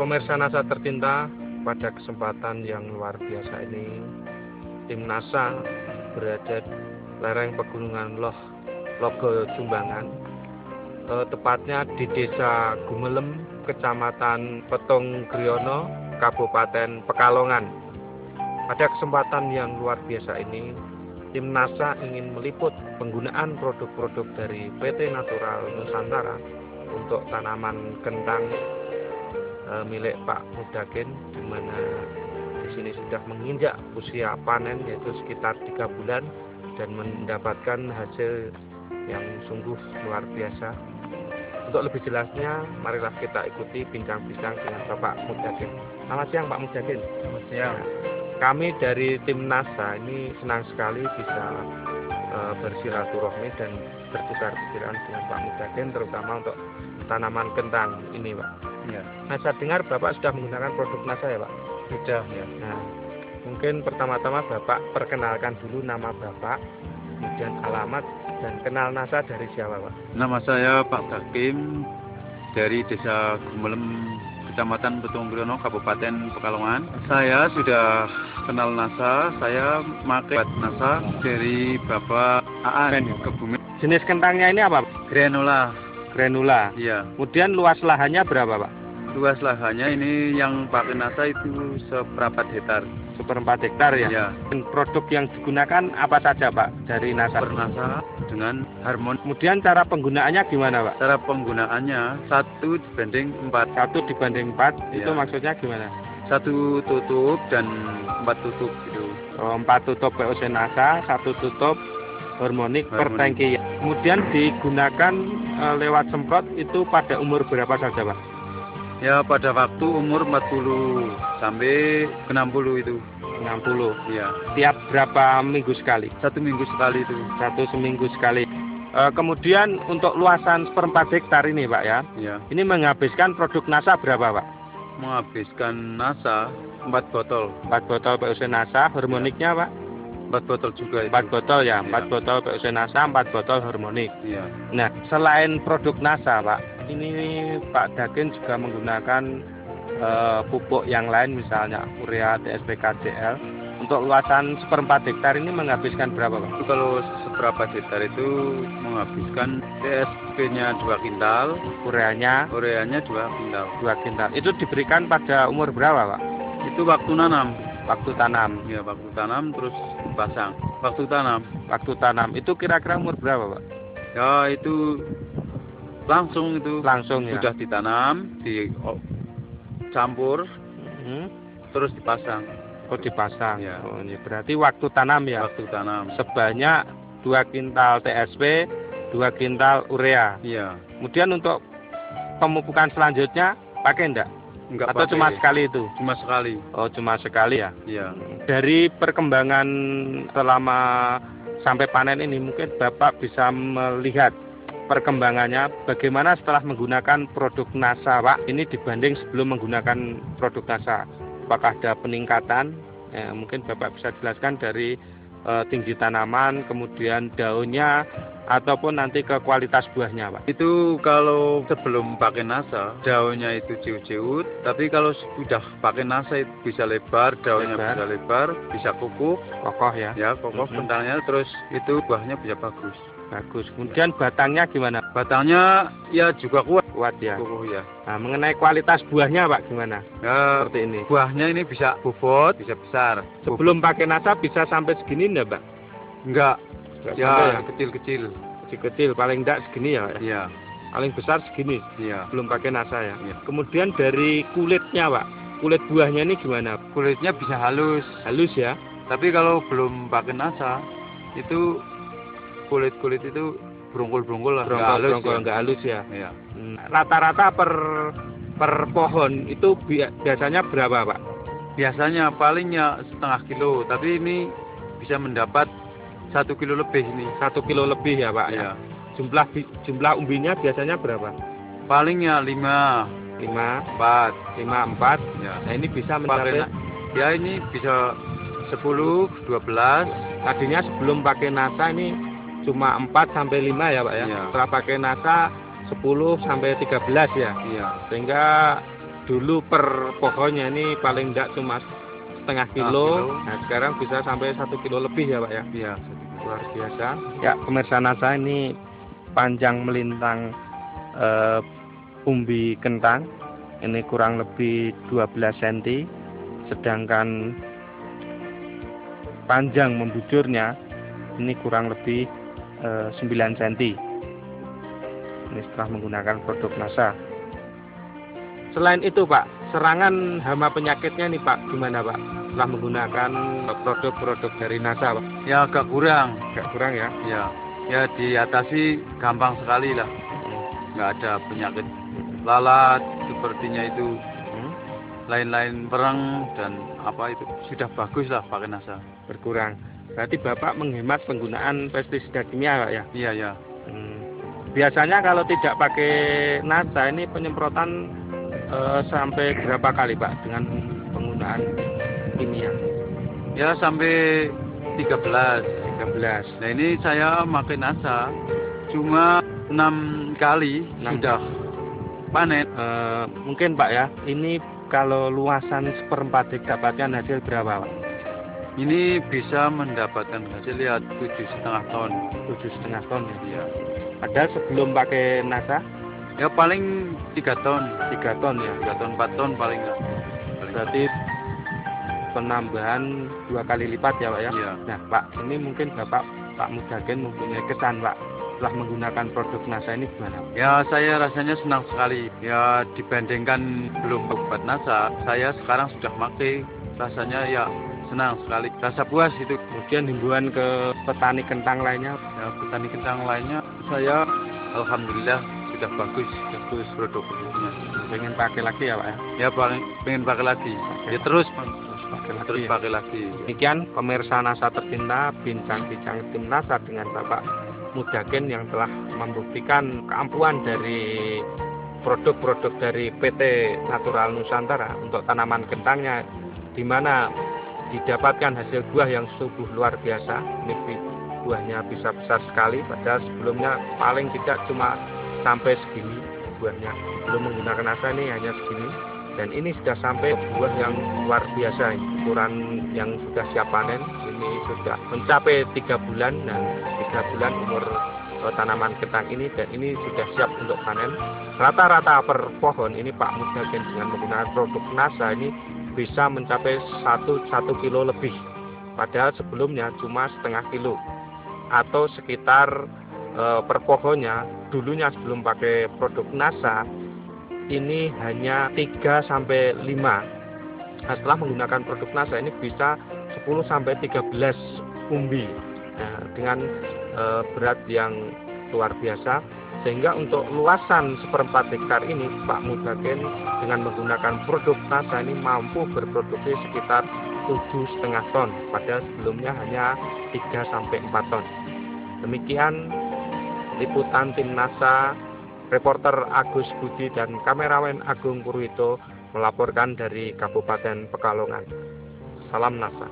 Pemirsa NASA tercinta, pada kesempatan yang luar biasa ini, tim NASA berada di lereng Pegunungan Logo Sumbangan, tepatnya di Desa Gumelem, Kecamatan Petung Griono, Kabupaten Pekalongan. Pada kesempatan yang luar biasa ini, tim NASA ingin meliput penggunaan produk-produk dari PT Natural Nusantara untuk tanaman kentang milik Pak Mudakin, di mana di sini sudah menginjak usia panen yaitu sekitar 3 bulan dan mendapatkan hasil yang sungguh luar biasa. Untuk lebih jelasnya, marilah kita ikuti bincang-bincang dengan Bapak Mudakin. Selamat siang Pak Mudakin. Selamat siang. Kami dari tim NASA ini senang sekali bisa bersilaturahmi dan bertukar pikiran dengan Pak Mudakin, terutama untuk tanaman kentang ini, Pak. Ya. Nah, saya dengar Bapak sudah menggunakan produk NASA ya, Pak? Sudah ya. Nah, mungkin pertama-tama Bapak perkenalkan dulu nama Bapak, kemudian alamat, dan kenal NASA dari siapa, Pak? Nama saya Pak Dakim dari Desa Gumelem, Kecamatan Petung Griono, Kabupaten Pekalongan. Saya sudah kenal NASA, saya pakai NASA dari Bapak Aan Kebumen. Jenis kentangnya ini apa, Pak? Granula. Granula. Iya. Kemudian luas lahannya berapa, Pak? Luas lahannya ini yang pakai NASA itu 1/4 hektar. 1/4 hektar ya? Iya. Dan produk yang digunakan apa saja, Pak, dari NASA? NASA dengan Harmon. Kemudian cara penggunaannya gimana, Pak? Cara penggunaannya 1:4. 1:4, itu Iya. maksudnya gimana? 1 tutup dan 4 tutup gitu. 4 tutup POC NASA, 1 tutup harmonik per tangki. Kemudian digunakan lewat semprot itu pada umur berapa saja, Pak? Ya pada waktu umur 40 sampai ke 60 itu. 60. Ya. Tiap berapa minggu sekali? 1 minggu sekali itu. 1 seminggu sekali. Kemudian untuk luasan 1/4 hektar ini, Pak ya, Ya. ini menghabiskan produk NASA berapa, Pak? Menghabiskan NASA 4 botol. 4 botol POC NASA, harmoniknya, Pak? 4 botol juga itu. 4 botol ya, 4 Ya. botol POC NASA, 4 botol harmonik. Iya. Nah, selain produk NASA, Pak, ini Pak Dakin juga menggunakan pupuk yang lain, misalnya urea, TSP, KCL. Untuk luasan 1/4 hektar ini menghabiskan berapa, Pak? Itu kalau seberapa hektar itu menghabiskan TSP-nya 2 kintal, Ureanya ureanya 2 kintal. 2 kintal. Itu diberikan pada umur berapa, Pak? Itu waktu nanam. Waktu tanam. Ya, waktu tanam terus dipasang. Waktu tanam. Waktu tanam itu kira-kira umur berapa, Pak? Ya, itu langsung itu. Langsung ya. Sudah ditanam, dicampur, terus dipasang. Oh, dipasang. Ya. Oh, ini berarti waktu tanam ya. Waktu tanam. Sebanyak 2 kintal TSP, 2 kintal urea. Iya. Kemudian untuk pemupukan selanjutnya pakai enggak? Enggak Atau pakai. cuma sekali itu? Cuma sekali. Oh, cuma sekali ya. Iya. Dari perkembangan selama sampai panen ini, mungkin Bapak bisa melihat perkembangannya bagaimana setelah menggunakan produk NASA, Pak, ini dibanding sebelum menggunakan produk NASA. Apakah ada peningkatan? Mungkin Bapak bisa jelaskan dari tinggi tanaman, kemudian daunnya, ataupun nanti ke kualitas buahnya, Pak. Itu kalau sebelum pakai NASA, daunnya itu ciut-ciut, tapi kalau sudah pakai NASA itu bisa lebar, daunnya bisa lebar, bisa kukuh, kokoh ya. Ya, kokoh bentarnya, terus itu buahnya bisa bagus. Bagus. Kemudian batangnya gimana? Batangnya ya juga kuat. Kuat ya. Kukuh ya. Nah, mengenai kualitas buahnya, Pak, gimana? Ya, Seperti ini. buahnya ini bisa bobot, bisa besar. Sebelum pakai NASA bisa sampai segini enggak, Pak? Enggak. Enggak Ya, sampai ya? kecil-kecil. Kecil-kecil, paling enggak segini ya, Pak? Iya. Paling besar segini. Iya. Belum pakai NASA ya. Iya. Kemudian dari kulitnya, Pak. Kulit buahnya ini gimana? Kulitnya bisa halus. Halus ya. Tapi kalau belum pakai NASA, itu kulit-kulit itu berungkul-berungkul lah. Berongkol, enggak halus ya. Iya. Rata-rata per pohon itu biasanya berapa, Pak? Biasanya palingnya 1/2 kilo, tapi ini bisa mendapat 1 kilo lebih ini. 1 kilo lebih ya, Pak? Iya. Jumlah umbinya biasanya berapa? Palingnya 5, 4. 4. Ya. Nah, ini bisa mencapai, ya ini bisa 10, 12. tadinya sebelum pakai NASA ini cuma 4 sampai 5 ya, Pak ya. Iya. Setelah pakai NASA 10 sampai 13 ya. Iya. Sehingga dulu per pohonnya ini paling enggak cuma setengah kilo. Nah, sekarang bisa sampai 1 kilo lebih ya Pak ya. Iya, Luar biasa. Ya, pemirsa NASA, ini panjang melintang umbi kentang ini kurang lebih 12 cm, sedangkan panjang membujurnya ini kurang lebih 9 cm. Ini setelah menggunakan produk NASA. Selain itu Pak, serangan hama penyakitnya nih Pak, gimana Pak? Setelah menggunakan produk-produk dari NASA Pak? Ya agak kurang. Agak kurang ya? Ya diatasi gampang sekali lah. Nggak ada penyakit lalat sepertinya itu. Lain-lain perang dan apa itu sudah bagus lah pakai NASA. Berkurang. Berarti Bapak menghemat penggunaan pestisida kimia Pak ya? Iya. Biasanya kalau tidak pakai NASA ini penyemprotan sampai berapa kali Pak dengan penggunaan kimia? Ya sampai 13. 13. Nah ini saya pakai NASA cuma 6 kali sudah panen. Mungkin Pak ya, ini kalau luasan 1/4 hektar dapatkan hasil berapa Pak? Ini bisa mendapatkan hasil ya 7,5 ton. 7,5 ton ya? Iya. Padahal sebelum pakai NASA? Ya paling 3 ton. 3 ton ya? 3 ton, 4 ton paling lah. Berarti penambahan 2 kali lipat ya Pak ya? Iya. Nah Pak, ini mungkin Pak Mudagen mempunyai kesan Pak setelah menggunakan produk NASA ini gimana? Ya saya rasanya senang sekali. Ya dibandingkan belum obat NASA, saya sekarang sudah pakai, rasanya ya senang sekali, rasa puas itu. Kemudian himbauan ke petani kentang lainnya? Ya petani kentang lainnya, saya alhamdulillah sudah bagus produk-produknya. Pengen pakai lagi ya Pak ya? Ya pengen pakai lagi. Ya terus pakai lagi. Demikian pemirsa NASA tercinta, bincang-bincang tim NASA dengan Bapak Mudagen yang telah membuktikan keampuhan dari produk-produk dari PT Natural Nusantara untuk tanaman kentangnya, di mana didapatkan hasil buah yang sungguh luar biasa. Ini buahnya bisa besar sekali, padahal sebelumnya paling tidak cuma sampai segini buahnya. Belum menggunakan NASA ini hanya segini, dan ini sudah sampai buah yang luar biasa. Ukuran yang sudah siap panen ini sudah mencapai 3 bulan, dan 3 bulan umur tanaman kentang ini, dan ini sudah siap untuk panen. Rata-rata per pohon ini Pak Mudagen dengan menggunakan produk NASA ini bisa mencapai 1 kilo lebih, padahal sebelumnya cuma setengah kilo, atau sekitar per pohonnya dulunya sebelum pakai produk NASA ini hanya 3-5. Nah, setelah menggunakan produk NASA ini bisa 10-13 umbi, nah, dengan berat yang luar biasa. Sehingga untuk luasan 1/4 hektar ini Pak Mudagen dengan menggunakan produk NASA ini mampu berproduksi sekitar 7,5 ton, padahal sebelumnya hanya 3-4 ton. Demikian liputan tim NASA, reporter Agus Budi dan kameramen Agung Purwito melaporkan dari Kabupaten Pekalongan. Salam NASA.